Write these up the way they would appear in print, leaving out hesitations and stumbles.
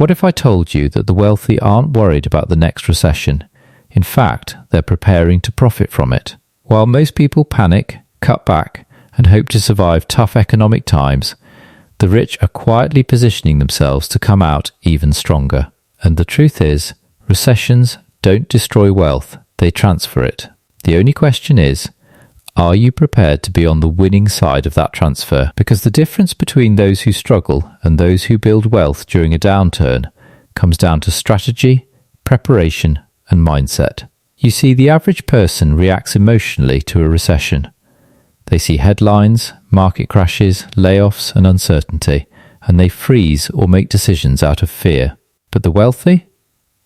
What if I told you that the wealthy aren't worried about the next recession? In fact, they're preparing to profit from it. While most people panic, cut back, and hope to survive tough economic times, the rich are quietly positioning themselves to come out even stronger. And the truth is, recessions don't destroy wealth, they transfer it. The only question is, are you prepared to be on the winning side of that transfer? Because the difference between those who struggle and those who build wealth during a downturn comes down to strategy, preparation, and mindset. You see, the average person reacts emotionally to a recession. They see headlines, market crashes, layoffs, and uncertainty, and they freeze or make decisions out of fear. But the wealthy?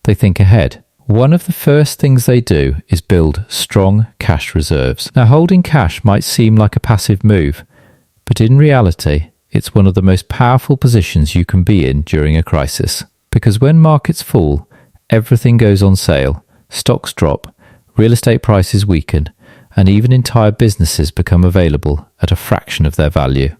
They think ahead. One of the first things they do is build strong cash reserves. Now, holding cash might seem like a passive move, but in reality, it's one of the most powerful positions you can be in during a crisis. Because when markets fall, everything goes on sale, stocks drop, real estate prices weaken, and even entire businesses become available at a fraction of their value.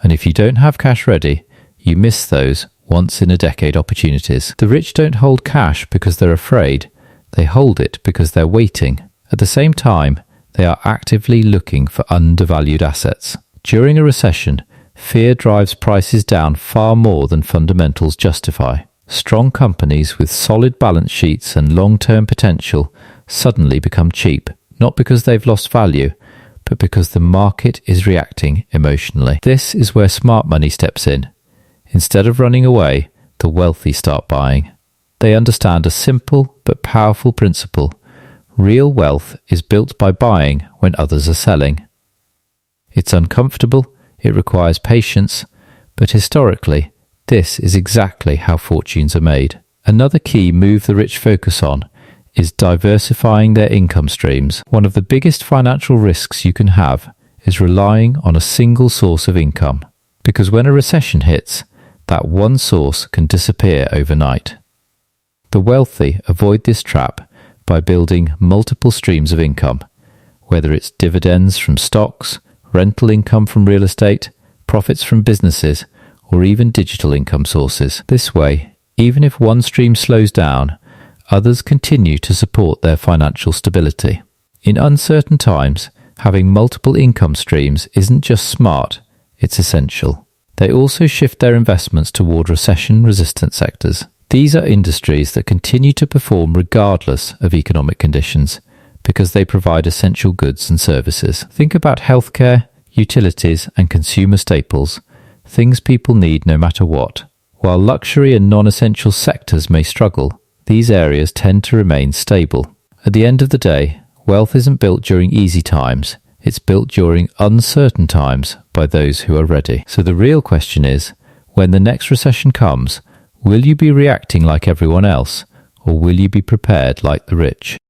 And if you don't have cash ready, you miss those once-in-a-decade opportunities. The rich don't hold cash because they're afraid. They hold it because they're waiting. At the same time, they are actively looking for undervalued assets. During a recession, fear drives prices down far more than fundamentals justify. Strong companies with solid balance sheets and long-term potential suddenly become cheap, not because they've lost value, but because the market is reacting emotionally. This is where smart money steps in. Instead of running away, the wealthy start buying. They understand a simple but powerful principle. Real wealth is built by buying when others are selling. It's uncomfortable, it requires patience, but historically, this is exactly how fortunes are made. Another key move the rich focus on is diversifying their income streams. One of the biggest financial risks you can have is relying on a single source of income, because when a recession hits, that one source can disappear overnight. The wealthy avoid this trap by building multiple streams of income, whether it's dividends from stocks, rental income from real estate, profits from businesses, or even digital income sources. This way, even if one stream slows down, others continue to support their financial stability. In uncertain times, having multiple income streams isn't just smart, it's essential. They also shift their investments toward recession-resistant sectors. These are industries that continue to perform regardless of economic conditions because they provide essential goods and services. Think about healthcare, utilities, and consumer staples, things people need no matter what. While luxury and non-essential sectors may struggle, these areas tend to remain stable. At the end of the day, wealth isn't built during easy times. It's built during uncertain times by those who are ready. So the real question is, when the next recession comes, will you be reacting like everyone else, or will you be prepared like the rich?